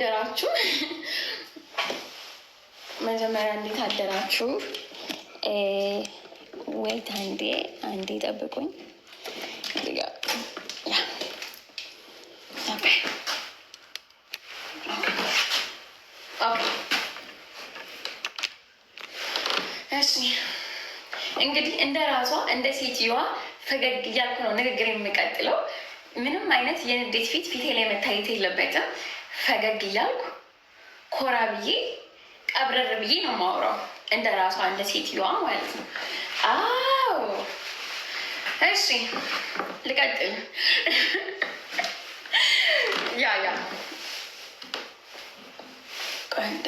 አደራችሁ መጀመሪያ እንዴት አደራችሁ? ወይት አንዴ ጠብቁኝ። እሺ እንግዲህ እንደ ራሷ እንደ ሴትዮዋ ፈገግ እያልኩ ነው ንግግር የሚቀጥለው። ምንም አይነት የንዴት ፊቴ ላይ መታየት የለበትም። ፈገግ እያልኩ ኮራ ብዬ ቀብረር ብዬ ነው የማወራው፣ እንደ ራሷ እንደ ሴትዮዋ ማለት ነው። አዎ እሺ ልቀጥል። ያ ቆንዴ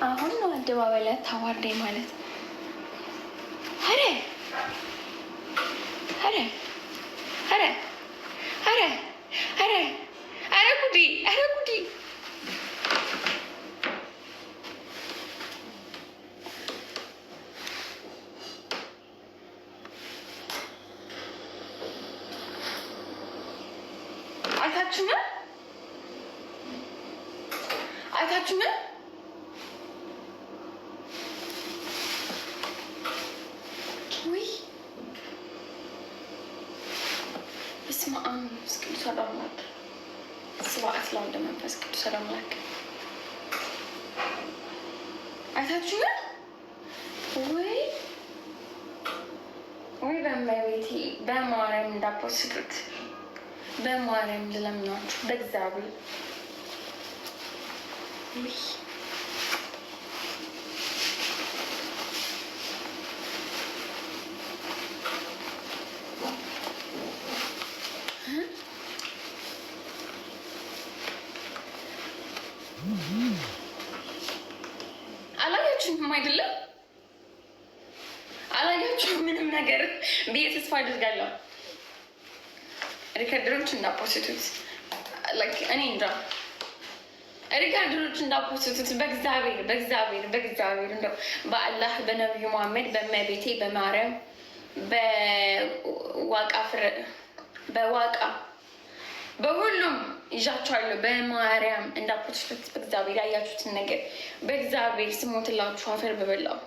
አሁን ነው አደባባይ ላይ ታዋርደኝ ማለት። ኧረ ጉዲ አይታችሁኝ በስመ አብ ወመንፈስ ቅዱስ አሐዱ አምላክ ስብሐት ለወልድ ወመንፈስ ቅዱስ አሐዱ አምላክ። አይታችሁኝ ወይ በእመቤቴ በማርያም እንዳፖስቱት በማርያም ልለምናችሁ በእግዚአብሔር አላያችሁም አይደለም? አላያችሁም ምንም ነገር ብዬ ተስፋ አድርጋለሁ። ሪከርደሮች እንዳፖስቱት እኔ እንጃ ሪከርደሮች እንዳፖስቱት በእግዚአብሔር እንደው በአላህ በነቢዩ መሐመድ በእመቤቴ በማርያም በዋቃ በሁሉም ይዣቸዋለሁ። በማርያም እንዳፖስቱት በእግዚአብሔር ያያችሁትን ነገር በእግዚአብሔር ስሞትላችሁ አፈር በበላው።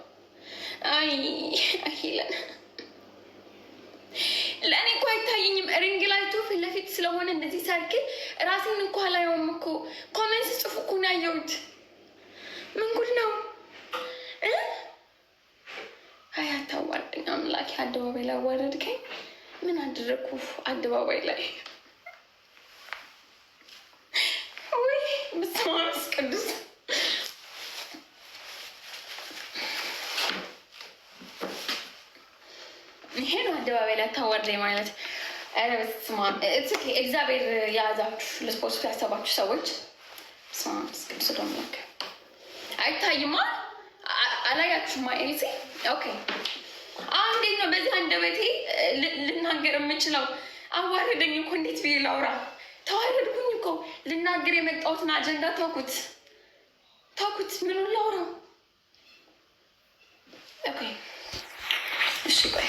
አይለን ለእኔ እኮ አይታየኝም። ሪንግ ላይቱ ፊት ለፊት ስለሆነ እንደዚህ ሰርክል ራሴን እኮ አላየውም እኮ። ኮሜንት ጽፉ እኮ ነው ያየሁት። ምን ጉድ ነው? አይ አታዋርደኝ አምላኬ። አደባባይ ላይ አዋረድከኝ። ምን አደረግኩ አደባባይ ላይ? ወይ በስመ አብ ወመንፈስ ቅዱስ። ይሄ ነው አደባባይ ላይ አታዋርደኝ ማለት። ኧረ በስመ አብ እግዚአብሔር የያዛችሁ ለስፖርቱ ያሰባችሁ ሰዎች በስመ አብ ወመንፈስ ቅዱስ ደምላክ አይታይማ። አላያችሁማ? ኤልሲ ኦኬ። እንዴት ነው በዚህ አንደበቴ ልናገር የምችለው? አዋረደኝ እኮ እንዴት ብዬ ላውራ? ተዋረድኩኝ እኮ። ልናገር የመጣሁትን አጀንዳ ተውኩት። ምኑን ላውራው? ኦኬ እሺ ቆይ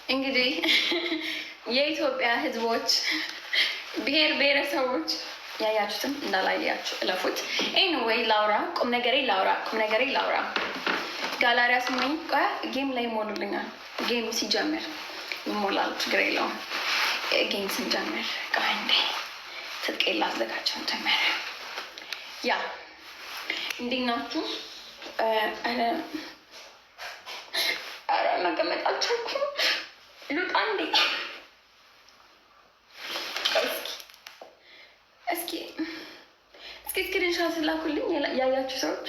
እንግዲህ የኢትዮጵያ ሕዝቦች ብሔር ብሔረሰቦች ያያችሁትም እንዳላያችሁ እለፉት። ኤኒዌይ ላውራ፣ ቁም ነገሬ ላውራ። ጋላሪያ ስመኝ ቆያ ጌም ላይ ይሞሉልኛል። ጌም ሲጀምር ይሞላሉ፣ ችግር የለውም። ጌም ስንጀምር ቆይ እንዴ ትጥቄን ላዘጋጀው ጀመረ። ያ እንዴት ናችሁ? ኧረ መቀመጥ አልቻልኩም። ልውጣ እንዴ? እስኪ ስክሪንሻት ላኩልኝ። ያያችሁ ሰዎች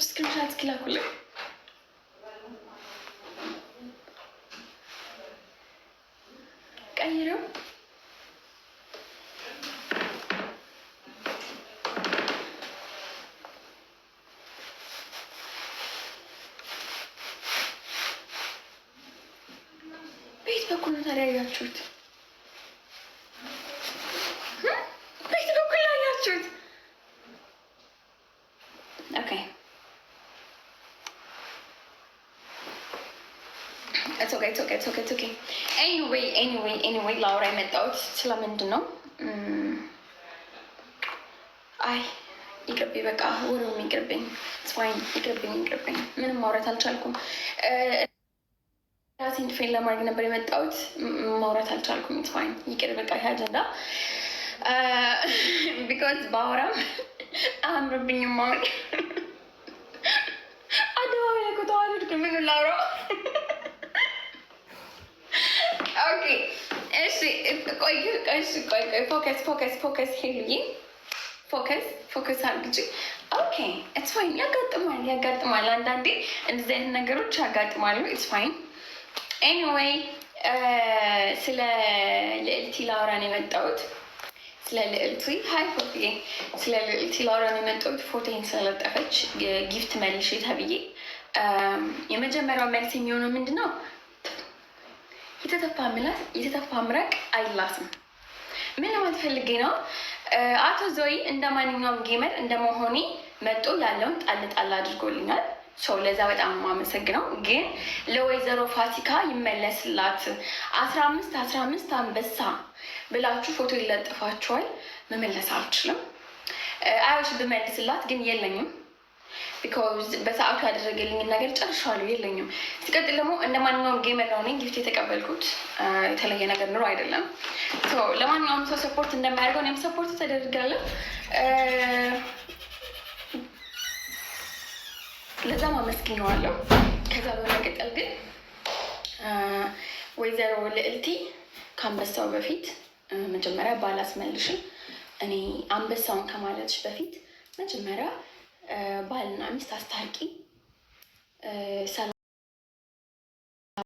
ስክሪንሻት እስኪ ላኩልኝ። ቀይረው ታዲያ ያያችሁት? ቤት በኩል ያያችሁት? ኦኬ ኤኒዌይ ላውራ የመጣሁት ስለምንድን ነው? አይ ይቅርብኝ፣ በቃ ወሬውም ይቅርብኝ፣ ስፋይን ይቅርብኝ። ምንም ማውራት አልቻልኩም። ራሴን ዲፌን ለማድረግ ነበር የመጣሁት፣ ማውራት አልቻልኩም። ስፋይን ይቅር፣ በቃ ይሄ አጀንዳ ቢኮዝ በአውራም አያምርብኝም። አሁን አደባባይ ላይ ከተዋረድኩ ምን ላውራው? ኦኬ እሺ፣ ቆይ ፎከስ ሄሉዬ፣ ፎከስ አድርጊ። ኦኬ ኢትስ ፋይን። ያጋጥማል፣ አንዳንዴ እንደዚህ አይነት ነገሮች ያጋጥማሉ። ኢትስ ፋይን። ኤኒዌይ ስለ ልዕልቲ ላውራ ነው የመጣሁት። ስለ ልዕልቲ ሀይ ፎቶዬ፣ ስለ ልዕልቲ ላውራ ነው የመጣሁት። ፎቶዬን ስለለጠፈች ጊፍት መልሽ ተብዬ የመጀመሪያው መልስ የሚሆነው ምንድን ነው? የተተፋ ምራቅ አይላስም። ምን ለማለት ፈልጌ ነው? አቶ ዞይ እንደ ማንኛውም ጌመር እንደመሆኔ መጦ ያለውን ጣል አድርጎልኛል። ሰው ለዛ በጣም የማመሰግነው። ግን ለወይዘሮ ፋሲካ ይመለስላት 15 አንበሳ ብላችሁ ፎቶ ይለጥፋችኋል። መመለስ አልችልም። አይዎች ብመልስላት ግን የለኝም። ቢኮዝ በሰዓቱ ያደረገልኝን ነገር ጨርሻለሁ፣ የለኝም። ሲቀጥል ደግሞ እንደ ማንኛውም ጌመር ነው ጊፍት የተቀበልኩት፣ የተለየ ነገር ኑሮ አይደለም። ለማንኛውም ሰው ሰፖርት እንደማያደርገው እኔም ሰፖርት ተደርጋለሁ። ለዛም አመስግኘዋለሁ። ከዛ በመቀጠል ግን ወይዘሮ ልዕልቲ ከአንበሳው በፊት መጀመሪያ ባላስመልሽም፣ እኔ አንበሳውን ከማለትሽ በፊት መጀመሪያ ባልና ሚስት አስታርቂ።